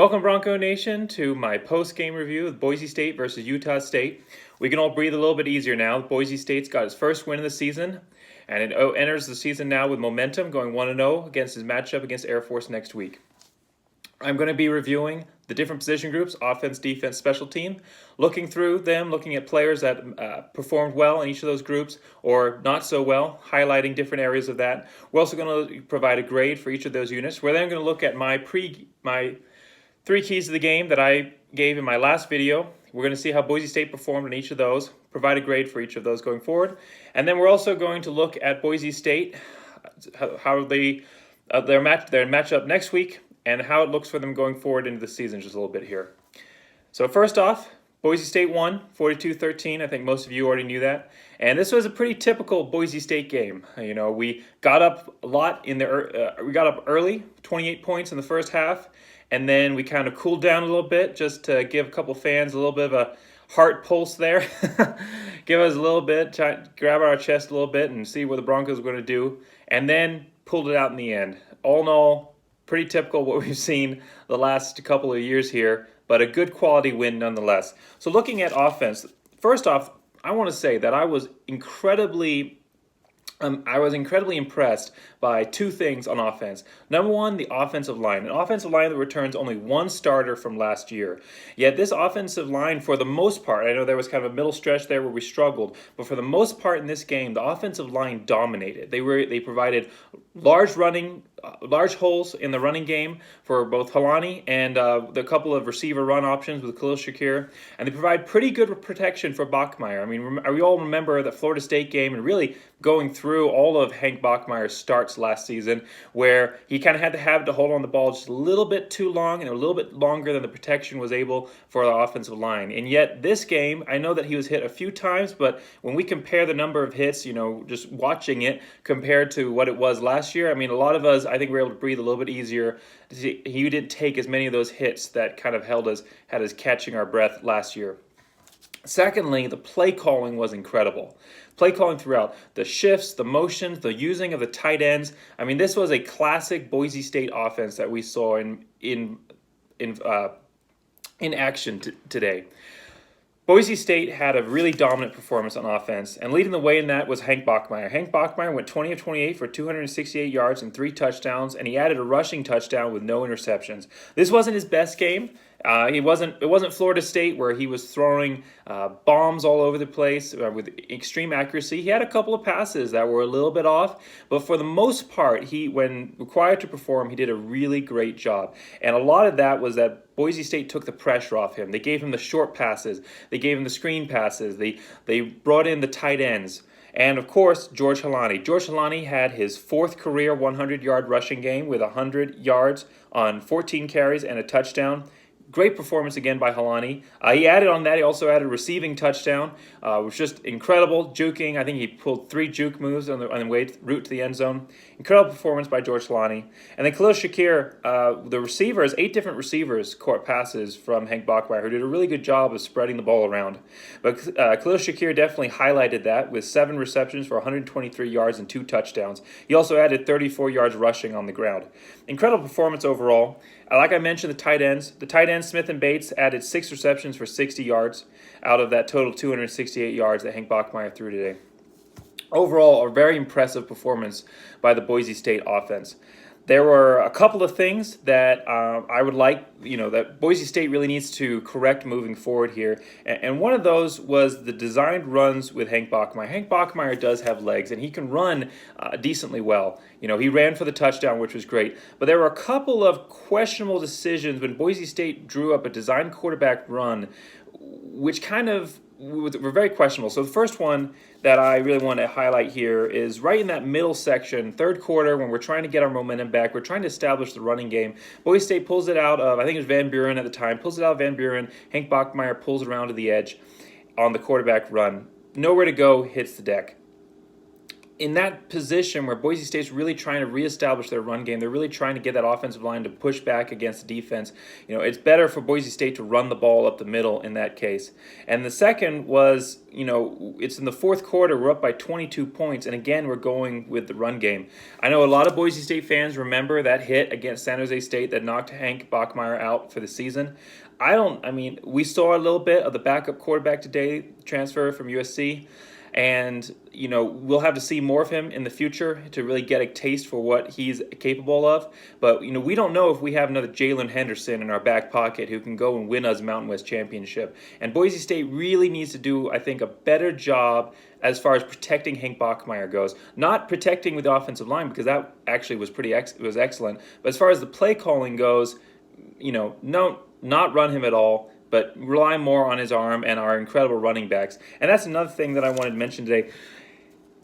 Welcome, Bronco Nation, to my post-game review of Boise State versus Utah State. We can all breathe a little bit easier now. Boise State's got its first win of the season, and it enters the season now with momentum, going 1-0 against his matchup against Air Force next week. I'm going to be reviewing the different position groups, offense, defense, special team, looking through them, looking at players that performed well in each of those groups or not so well, highlighting different areas of that. We're also going to provide a grade for each of those units. We're then going to look at my three keys to the game that I gave in my last video. We're going to see how Boise State performed in each of those, provide a grade for each of those going forward. And then we're also going to look at Boise State, how their matchup next week, and how it looks for them going forward into the season just a little bit here. So first off, Boise State won 42-13. I think most of you already knew that. And this was a pretty typical Boise State game. You know, we got up a lot we got up early, 28 points in the first half, and then we kind of cooled down a little bit just to give a couple fans a little bit of a heart pulse there. Give us a little bit, grab our chest a little bit and see what the Broncos were going to do, and then pulled it out in the end. All in all, pretty typical what we've seen the last couple of years here, but a good quality win nonetheless. So looking at offense, first off, I want to say that I was incredibly impressed by two things on offense. Number one, the offensive line. An offensive line that returns only one starter from last year. Yet this offensive line, for the most part, I know there was kind of a middle stretch there where we struggled, but for the most part in this game, the offensive line dominated. They provided large holes in the running game for both Helani and the couple of receiver run options with Khalil Shakir, and they provide pretty good protection for Bachmeier. I mean, we all remember the Florida State game and really going through all of Hank Bachmeier's starts last season, where he kind of had the habit to hold on the ball just a little bit too long and a little bit longer than the protection was able for the offensive line. And yet this game, I know that he was hit a few times, but when we compare the number of hits, you know, just watching it compared to what it was last year, I mean, a lot of us, I think, were able to breathe a little bit easier. He didn't take as many of those hits that kind of had us catching our breath last year. Secondly, the play calling was incredible. Play calling throughout. The shifts, the motions, the using of the tight ends. I mean, this was a classic Boise State offense that we saw in action today. Boise State had a really dominant performance on offense, and leading the way in that was Hank Bachmeier. Hank Bachmeier went 20 of 28 for 268 yards and 3 touchdowns, and he added a rushing touchdown with no interceptions. This wasn't his best game. It wasn't Florida State where he was throwing bombs all over the place with extreme accuracy. He had a couple of passes that were a little bit off, but for the most part, when required to perform, he did a really great job. And a lot of that was that Boise State took the pressure off him. They gave him the short passes. They gave him the screen passes. They brought in the tight ends. And, of course, George Helani. George Helani had his fourth career 100-yard rushing game with 100 yards on 14 carries and a touchdown. Great performance again by Helani. He also added a receiving touchdown, which was just incredible. Juking, I think he pulled 3 juke moves on the route to the end zone. Incredible performance by George Helani. And then Khalil Shakir, the receivers, 8 different receivers caught passes from Hank Bachmeier, who did a really good job of spreading the ball around. But Khalil Shakir definitely highlighted that with 7 receptions for 123 yards and 2 touchdowns. He also added 34 yards rushing on the ground. Incredible performance overall. Like I mentioned, the tight ends, Smith and Bates added 6 receptions for 60 yards out of that total 268 yards that Hank Bachmeier threw today. Overall, a very impressive performance by the Boise State offense. There were a couple of things that I would like, that Boise State really needs to correct moving forward here. And one of those was the designed runs with Hank Bachmeier. Hank Bachmeier does have legs, and he can run decently well. He ran for the touchdown, which was great. But there were a couple of questionable decisions when Boise State drew up a designed quarterback run, which kind of were very questionable. So the first one that I really want to highlight here is right in that middle section, third quarter, when we're trying to get our momentum back, we're trying to establish the running game. Boise State pulls it out of, I think it was Van Buren at the time, pulls it out of Van Buren. Hank Bachmeier pulls it around to the edge on the quarterback run. Nowhere to go, hits the deck. in that position where Boise State's really trying to reestablish their run game, they're really trying to get that offensive line to push back against the defense. It's better for Boise State to run the ball up the middle in that case. And the second was, it's in the fourth quarter, we're up by 22 points, and again, we're going with the run game. I know a lot of Boise State fans remember that hit against San Jose State that knocked Hank Bachmeier out for the season. We saw a little bit of the backup quarterback today, transfer from USC. And, we'll have to see more of him in the future to really get a taste for what he's capable of. But, we don't know if we have another Jalen Henderson in our back pocket who can go and win us Mountain West Championship. And Boise State really needs to do, I think, a better job as far as protecting Hank Bachmeier goes. Not protecting with the offensive line, because that actually was was excellent. But as far as the play calling goes, not run him at all, but rely more on his arm and our incredible running backs. And that's another thing that I wanted to mention today.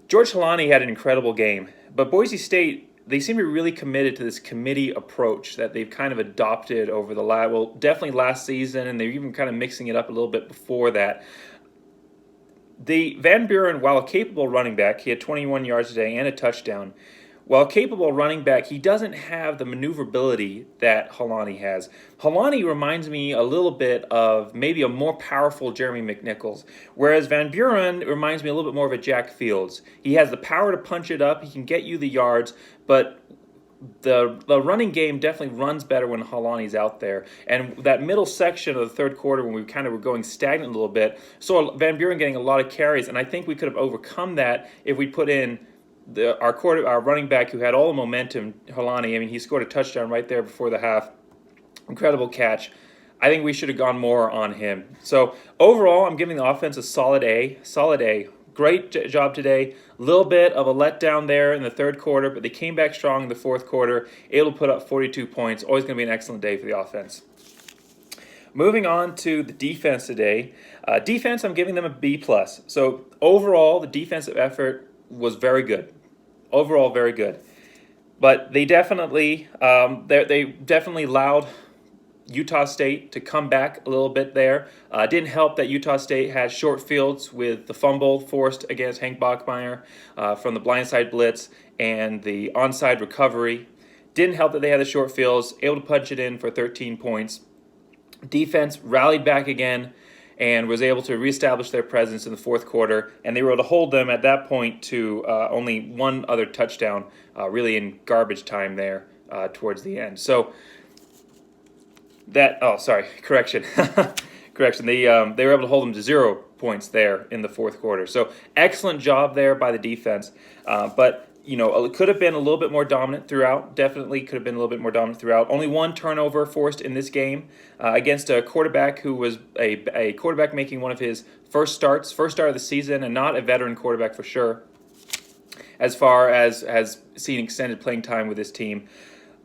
George Holani had an incredible game, but Boise State, they seem to be really committed to this committee approach that they've kind of adopted over definitely last season, and they're even kind of mixing it up a little bit before that. The Van Buren, while a capable running back, he had 21 yards today and a touchdown. While a capable running back, he doesn't have the maneuverability that Holani has. Holani reminds me a little bit of maybe a more powerful Jeremy McNichols, whereas Van Buren reminds me a little bit more of a Jack Fields. He has the power to punch it up, he can get you the yards, but the running game definitely runs better when Holani's out there. And that middle section of the third quarter when we kind of were going stagnant a little bit, saw Van Buren getting a lot of carries, and I think we could have overcome that if we put in our running back who had all the momentum, Holani. He scored a touchdown right there before the half. Incredible catch. I think we should have gone more on him. So overall, I'm giving the offense a solid A. Solid A. Great job today. A little bit of a letdown there in the third quarter, but they came back strong in the fourth quarter, able to put up 42 points. Always going to be an excellent day for the offense. Moving on to the defense today. Defense, I'm giving them a B+. So overall, the defensive effort was very good. Overall, very good. But they definitely allowed Utah State to come back a little bit there. Didn't help that Utah State had short fields with the fumble forced against Hank Bachmeier from the blindside blitz and the onside recovery. Didn't help that they had the short fields, able to punch it in for 13 points. Defense rallied back again and was able to reestablish their presence in the fourth quarter, and they were able to hold them at that point to only one other touchdown, really in garbage time there towards the end. So correction. They were able to hold them to 0 points there in the fourth quarter. So excellent job there by the defense, but it could have been a little bit more dominant throughout. Definitely could have been a little bit more dominant throughout. Only one turnover forced in this game against a quarterback who was a quarterback making one of his first start of the season, and not a veteran quarterback for sure, as far as has seen extended playing time with this team.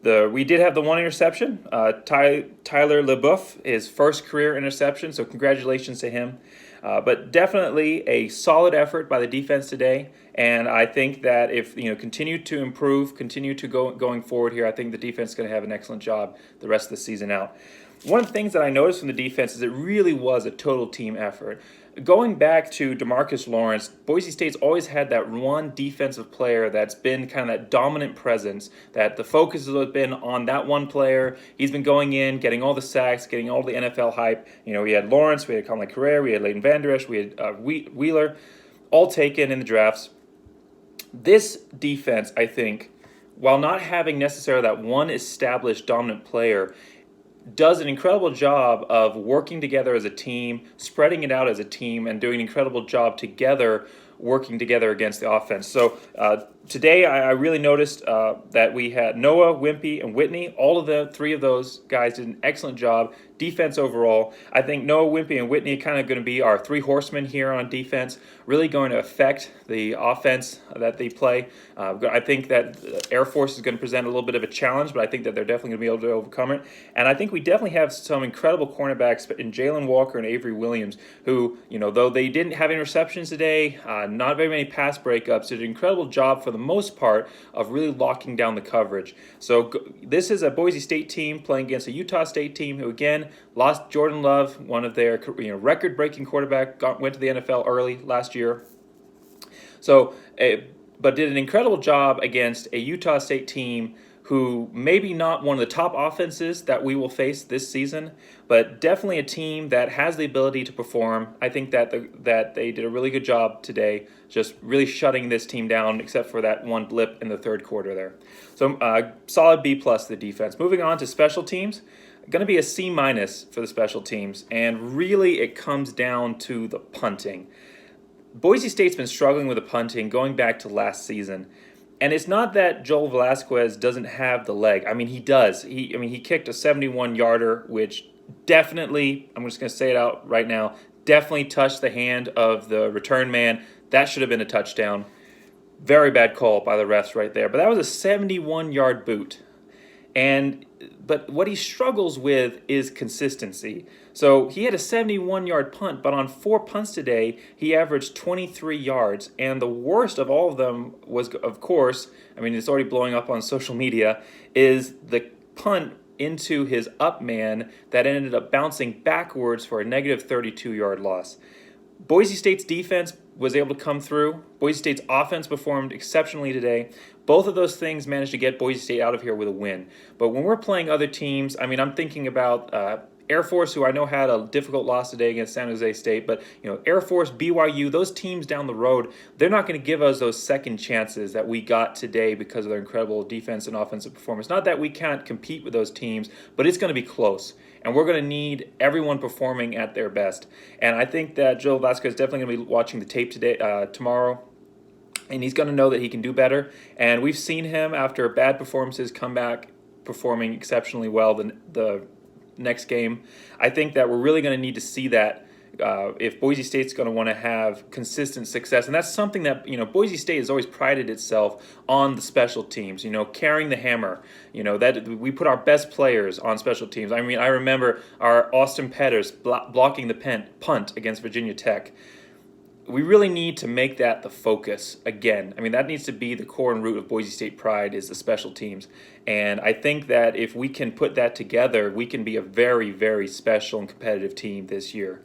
We did have the one interception. Tyler LeBoeuf, his first career interception, so congratulations to him. But definitely a solid effort by the defense today, and I think that if continue to improve, continue to going forward here, I think the defense is going to have an excellent job the rest of the season out. One of the things that I noticed from the defense is it really was a total team effort. Going back to DeMarcus Lawrence, Boise State's always had that one defensive player that's been kind of that dominant presence, that the focus has been on that one player. He's been going in, getting all the sacks, getting all the NFL hype. We had Lawrence, we had Conley Carrere, we had Leighton Vander Esch, we had Wheeler, all taken in the drafts. This defense, I think, while not having necessarily that one established dominant player, does an incredible job of working together as a team, spreading it out as a team, and doing an incredible job together, working together against the offense. So today I really noticed that we had Noah, Wimpy, and Whitney. All of the three of those guys did an excellent job. Defense overall, I think Noah, Wimpy, and Whitney are kind of going to be our three horsemen here on defense, really going to affect the offense that they play. I think that Air Force is going to present a little bit of a challenge, but I think that they're definitely going to be able to overcome it. And I think we definitely have some incredible cornerbacks in Jalen Walker and Avery Williams, who, though they didn't have interceptions today, not very many pass breakups, did an incredible job for the most part of really locking down the coverage. So this is a Boise State team playing against a Utah State team who, again, lost Jordan Love, one of their record-breaking quarterback, went to the NFL early last year. So but did an incredible job against a Utah State team who maybe not one of the top offenses that we will face this season, but definitely a team that has the ability to perform. I think that that they did a really good job today, just really shutting this team down, except for that one blip in the third quarter there. So solid B plus the defense. Moving on to special teams, going to be a C minus for the special teams, and really it comes down to the punting. Boise State's been struggling with the punting going back to last season. And it's not that Joel Velasquez doesn't have the leg. I mean, he does. He kicked a 71-yarder, which definitely, I'm just going to say it out right now, definitely touched the hand of the return man. That should have been a touchdown. Very bad call by the refs right there. But that was a 71-yard boot. But what he struggles with is consistency. So he had a 71-yard punt, but on 4 punts today, he averaged 23 yards. And the worst of all of them was, of course, I mean, it's already blowing up on social media, is the punt into his up man that ended up bouncing backwards for a negative 32-yard loss. Boise State's defense was able to come through. Boise State's offense performed exceptionally today. Both of those things managed to get Boise State out of here with a win. But when we're playing other teams, I mean, I'm thinking about Air Force, who I know had a difficult loss today against San Jose State, but Air Force, BYU, those teams down the road, they're not going to give us those second chances that we got today because of their incredible defense and offensive performance. Not that we can't compete with those teams, but it's going to be close. And we're going to need everyone performing at their best. And I think that Joel Vasquez is definitely going to be watching the tape tomorrow. And he's going to know that he can do better. And we've seen him, after bad performances, come back performing exceptionally well the next game. I think that we're really going to need to see that if Boise State's going to want to have consistent success. And that's something that, Boise State has always prided itself on the special teams, carrying the hammer, that we put our best players on special teams. I mean, I remember our Austin Petters blocking the punt against Virginia Tech. We really need to make that the focus again. I mean, that needs to be the core and root of Boise State pride, is the special teams. And I think that if we can put that together, we can be a very, very special and competitive team this year.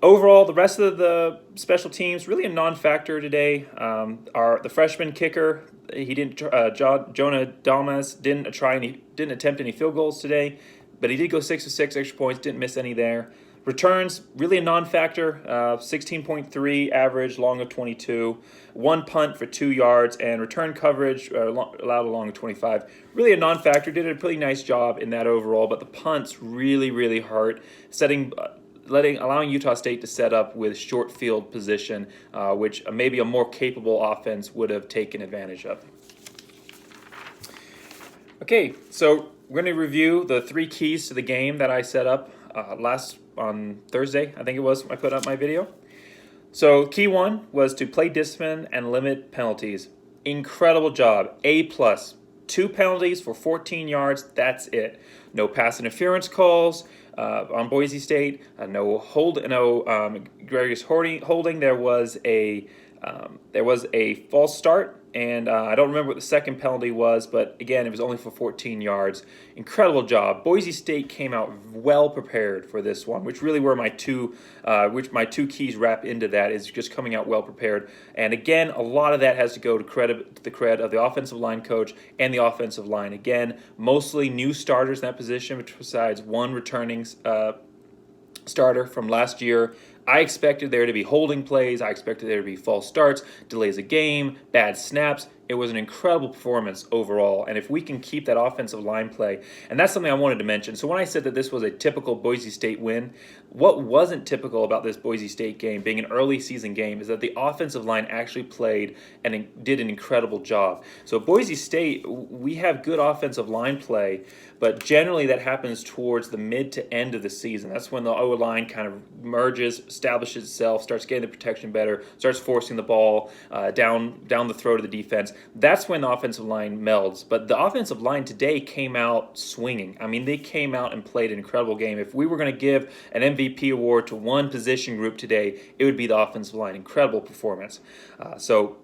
Overall, the rest of the special teams, really a non-factor today. The freshman kicker, he didn't. Jonah Dalmas didn't attempt any field goals today, but he did go 6 of 6 extra points. Didn't miss any there. Returns, really a non-factor, 16.3 average, long of 22, 1 punt for 2 yards, and return coverage allowed a long of 25. Really a non-factor, did a pretty nice job in that overall, but the punts really, really hurt, allowing Utah State to set up with short field position, which maybe a more capable offense would have taken advantage of. Okay, so we're going to review the 3 keys to the game that I set up on Thursday, I think it was, I put up my video. So key 1 was to play discipline and limit penalties. Incredible job. A+. 2 penalties for 14 yards. That's it. No pass interference calls on Boise State. No egregious holding. There was a false start. And I don't remember what the second penalty was, but again, it was only for 14 yards. Incredible job. Boise State came out well prepared for this one, which really were my two keys wrap into that, is just coming out well prepared. And again, a lot of that has to go to the credit of the offensive line coach and the offensive line. Again, mostly new starters in that position, besides one returning starter from last year. I expected there to be holding plays. I expected there to be false starts, delays of game, bad snaps. It was an incredible performance overall. And if we can keep that offensive line play, and that's something I wanted to mention. So when I said that this was a typical Boise State win, what wasn't typical about this Boise State game, being an early season game, is that the offensive line actually played and did an incredible job. So Boise State, we have good offensive line play, but generally that happens towards the mid to end of the season. That's when the O-line kind of merges, establishes itself, starts getting the protection better, starts forcing the ball down the throat of the defense. That's when the offensive line melds. But the offensive line today came out swinging. I mean, they came out and played an incredible game. If we were going to give an MVP award to one position group today, it would be the offensive line. Incredible performance. So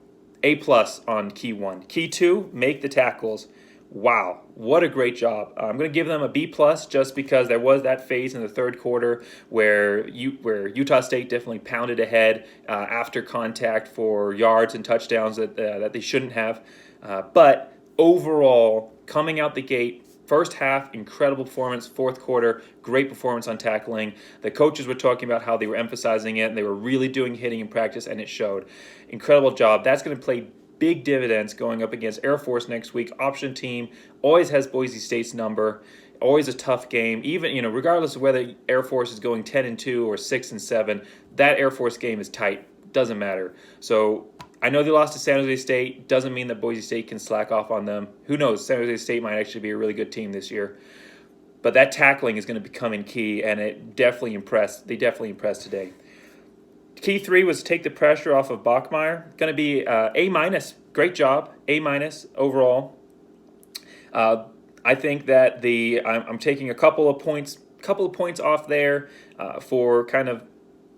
A+ on key 1. Key 2, make the tackles. wow, what a great job. I'm going to give them a B plus just because there was that phase in the third quarter where Utah State definitely pounded ahead after contact for yards and touchdowns that they shouldn't have. But overall, coming out the gate, first half, incredible performance. Fourth quarter, great performance on tackling. The coaches were talking about how they were emphasizing it, and they were really doing hitting in practice, and it showed. Incredible job. That's going to play big dividends going up against Air Force next week. Option team always has Boise State's number. Always a tough game. Even regardless of whether Air Force is going 10-2 or 6-7, that Air Force game is tight. Doesn't matter. So I know they lost to San Jose State. Doesn't mean that Boise State can slack off on them. Who knows? San Jose State might actually be a really good team this year. But that tackling is going to become in key, and it definitely impressed. They definitely impressed today. Key 3 was take the pressure off of Bachmeier. Going to be A-. Great job. A- overall. I think that I'm taking a couple of points off there for kind of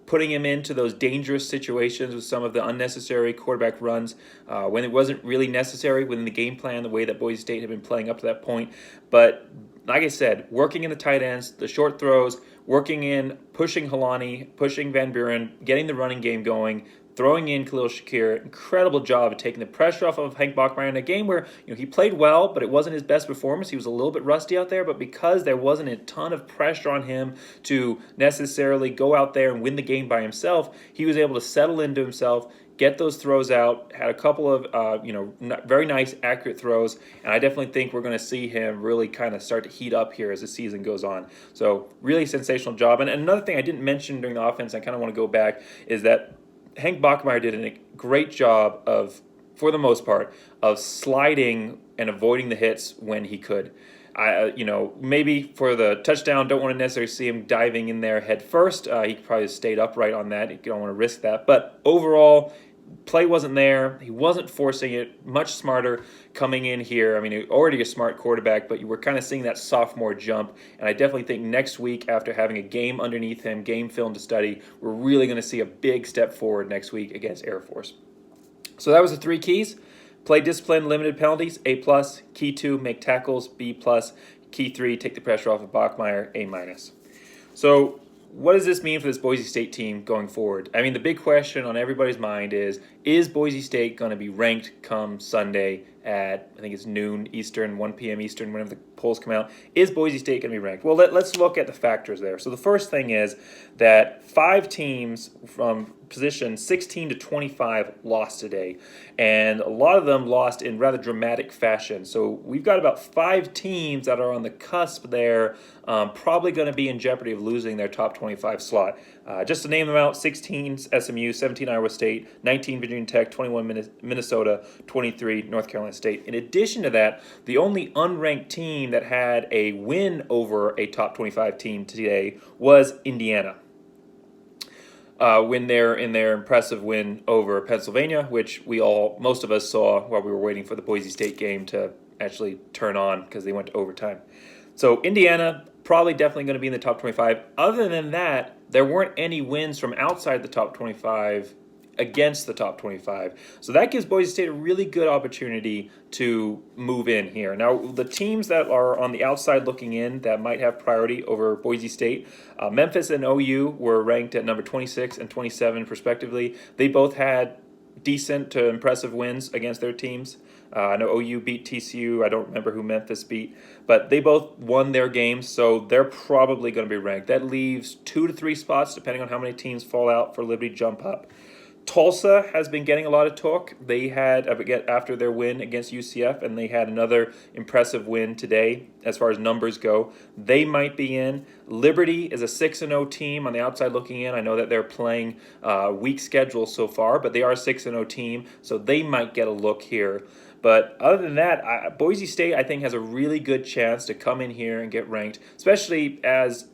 putting him into those dangerous situations with some of the unnecessary quarterback runs when it wasn't really necessary within the game plan, the way that Boise State had been playing up to that point. But like I said, working in the tight ends, the short throws, working in, pushing Halani, pushing Van Buren, getting the running game going, throwing in Khalil Shakir. Incredible job of taking the pressure off of Hank Bachmeier in a game where he played well, but it wasn't his best performance. He was a little bit rusty out there, but because there wasn't a ton of pressure on him to necessarily go out there and win the game by himself, he was able to settle into himself, get those throws out, had a couple of very nice, accurate throws, and I definitely think we're going to see him really kind of start to heat up here as the season goes on. So really sensational job. And another thing I didn't mention during the offense, I kind of want to go back, is that Hank Bachmeier did a great job of, for the most part, of sliding and avoiding the hits when he could. Maybe for the touchdown, don't want to necessarily see him diving in there head first. He could probably stayed upright on that. You don't want to risk that. But overall, play wasn't there. He wasn't forcing it. Much smarter coming in here. I mean, already a smart quarterback, but you were kind of seeing that sophomore jump. And I definitely think next week, after having a game underneath him, game film to study, we're really going to see a big step forward next week against Air Force. So that was the 3 keys. Play discipline, limited penalties, A+. Key 2, make tackles, B+. Key 3, take the pressure off of Bachmeier, A-. So what does this mean for this Boise State team going forward? I mean, the big question on everybody's mind is Boise State going to be ranked come Sunday at, I think it's noon Eastern, 1 p.m. Eastern, whenever the polls come out? Is Boise State going to be ranked? Well, let's look at the factors there. So the first thing is that 5 teams from position 16 to 25 lost today, and a lot of them lost in rather dramatic fashion. So we've got about 5 teams that are on the cusp there, probably going to be in jeopardy of losing their top 25 slot. Just to name them out: 16 SMU, 17 Iowa State, 19 Virginia Tech, 21 Minnesota, 23 North Carolina State. In addition to that, the only unranked team that had a win over a top 25 team today was Indiana. In their impressive win over Pennsylvania, which most of us saw while we were waiting for the Boise State game to actually turn on because they went to overtime. So Indiana definitely going to be in the top 25. Other than that, there weren't any wins from outside the top 25 against the top 25. So that gives Boise State a really good opportunity to move in here. Now, the teams that are on the outside looking in that might have priority over Boise State, Memphis and OU were ranked at number 26 and 27 respectively. They both had decent to impressive wins against their teams. I know OU beat TCU. I don't remember who Memphis beat, but they both won their games, so they're probably going to be ranked. That leaves 2 to 3 spots, depending on how many teams fall out, for Liberty jump up. Tulsa has been getting a lot of talk. They had, after their win against UCF, and they had another impressive win today as far as numbers go. They might be in. Liberty is a 6-0 team on the outside looking in. I know that they're playing weak schedule so far, but they are a 6-0 team, so they might get a look here. But other than that, Boise State, I think, has a really good chance to come in here and get ranked, especially as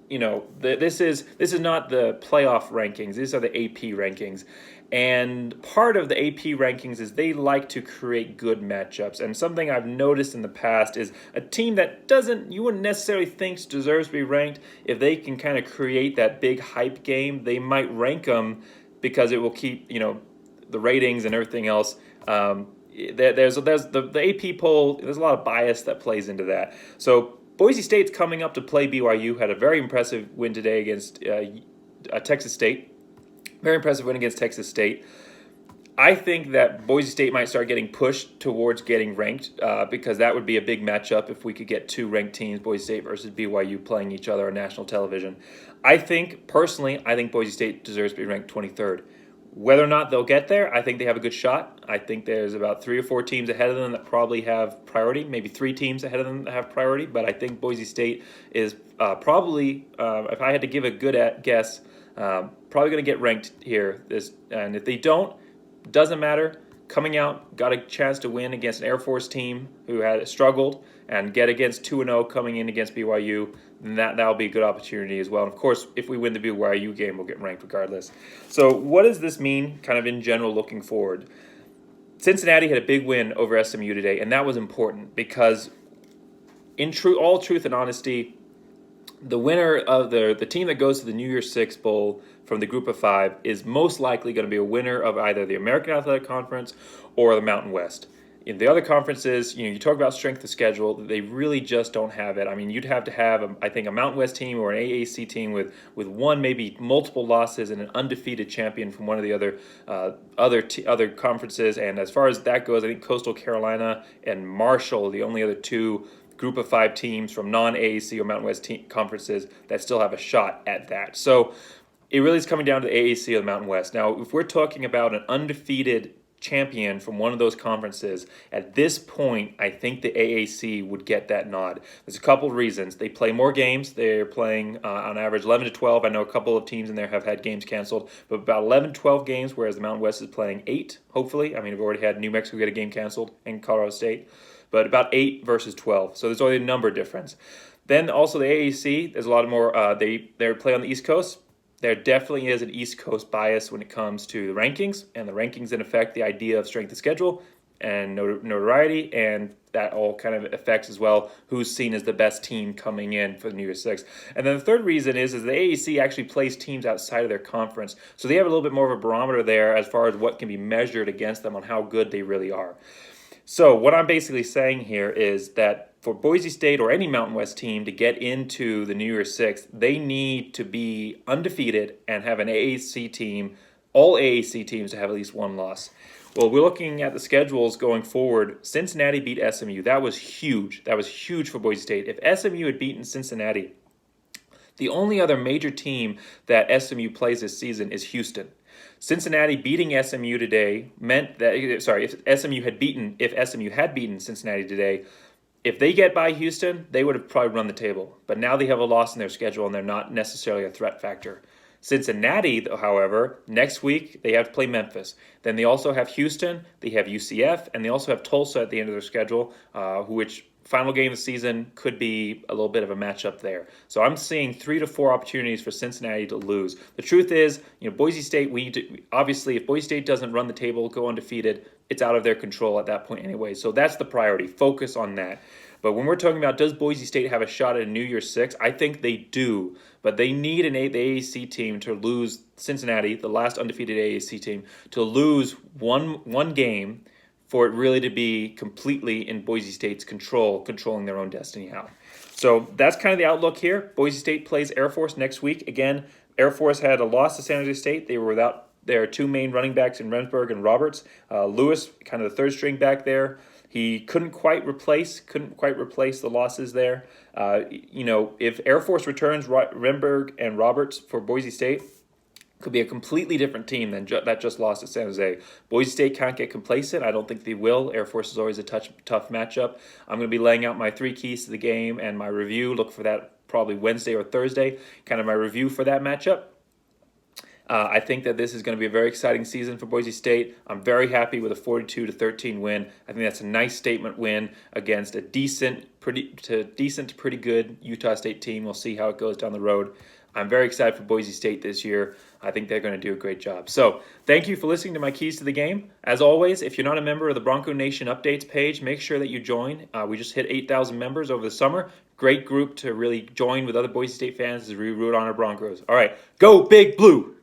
this is not the playoff rankings. These are the AP rankings. And part of the AP rankings is they like to create good matchups. And something I've noticed in the past is a team that you wouldn't necessarily think deserves to be ranked, if they can kind of create that big hype game, they might rank them because it will keep, the ratings and everything else there's the AP poll. There's a lot of bias that plays into that. So Boise State's coming up to play BYU. Had a very impressive win today against Texas State. Very impressive win against Texas State. I think that Boise State might start getting pushed towards getting ranked because that would be a big matchup if we could get two ranked teams, Boise State versus BYU, playing each other on national television. Personally, I think Boise State deserves to be ranked 23rd. Whether or not they'll get there, I think they have a good shot. I think there's about 3 or 4 teams ahead of them that probably have priority, maybe 3 teams ahead of them that have priority, but I think Boise State is probably, if I had to give a good guess, probably going to get ranked here. And if they don't, doesn't matter. Coming out, got a chance to win against an Air Force team who had struggled, and get against 2-0 coming in against BYU, then that'll be a good opportunity as well. And of course, if we win the BYU game, we'll get ranked regardless. So what does this mean kind of in general looking forward? Cincinnati had a big win over SMU today, and that was important because in all truth and honesty, the winner of the team that goes to the New Year's Six Bowl from the group of 5 is most likely going to be a winner of either the American Athletic Conference or the Mountain West. In the other conferences, you talk about strength of schedule, they really just don't have it. I mean, you'd have to have, I think, a Mountain West team or an AAC team with one, maybe multiple losses, and an undefeated champion from one of the other conferences. And as far as that goes, I think Coastal Carolina and Marshall are the only other 2 group of 5 teams from non-AAC or Mountain West conferences that still have a shot at that. So it really is coming down to the AAC or the Mountain West. Now, if we're talking about an undefeated champion from one of those conferences, at this point, I think the AAC would get that nod. There's a couple of reasons. They play more games. They're playing on average 11 to 12. I know a couple of teams in there have had games canceled, but about 11, 12 games, whereas the Mountain West is playing 8, hopefully. I mean, we've already had New Mexico get a game canceled and Colorado State, but about 8 versus 12. So there's only a number difference. Then also the AAC, there's a lot more, they play on the East Coast. There definitely is an East Coast bias when it comes to the rankings, and the rankings in effect the idea of strength of schedule and notoriety, and that all kind of affects as well who's seen as the best team coming in for the New Year's Six. And then the third reason is the AAC actually plays teams outside of their conference, so they have a little bit more of a barometer there as far as what can be measured against them on how good they really are. So what I'm basically saying here is that for Boise State or any Mountain West team to get into the New Year's Six, they need to be undefeated and have an AAC team, all AAC teams to have at least 1 loss. Well, we're looking at the schedules going forward. Cincinnati beat SMU. That was huge. That was huge for Boise State. If SMU had beaten Cincinnati, the only other major team that SMU plays this season is Houston. Cincinnati beating SMU today meant that, if SMU had beaten Cincinnati today, if they get by Houston, they would have probably run the table. But now they have a loss in their schedule, and they're not necessarily a threat factor. Cincinnati, however, next week, they have to play Memphis. Then they also have Houston, they have UCF, and they also have Tulsa at the end of their schedule, which final game of the season could be a little bit of a matchup there. So I'm seeing 3 to 4 opportunities for Cincinnati to lose. The truth is, Boise State, obviously, if Boise State doesn't run the table, go undefeated, it's out of their control at that point anyway. So that's the priority. Focus on that. But when we're talking about does Boise State have a shot at a New Year's Six, I think they do. But they need the AAC team to lose Cincinnati, the last undefeated AAC team, to lose one game for it really to be completely in Boise State's controlling their own destiny out. So that's kind of the outlook here. Boise State plays Air Force next week. Again, Air Force had a loss to San Jose State. They were without their 2 main running backs in Remsburg and Roberts. Lewis, kind of the third string back there. He couldn't quite replace the losses there. If Air Force returns Remsburg and Roberts for Boise State, could be a completely different team than that just lost at San Jose. Boise State can't get complacent. I don't think they will. Air Force is always a tough matchup. I'm going to be laying out my 3 keys to the game and my review. Look for that probably Wednesday or Thursday, kind of my review for that matchup. I think that this is going to be a very exciting season for Boise State. I'm very happy with a 42-13 win. I think that's a nice statement win against a decent to pretty good Utah State team. We'll see how it goes down the road. I'm very excited for Boise State this year. I think they're going to do a great job. So thank you for listening to my keys to the game. As always, if you're not a member of the Bronco Nation updates page, make sure that you join. We just hit 8,000 members over the summer. Great group to really join with other Boise State fans as we root on our Broncos. All right, go Big Blue!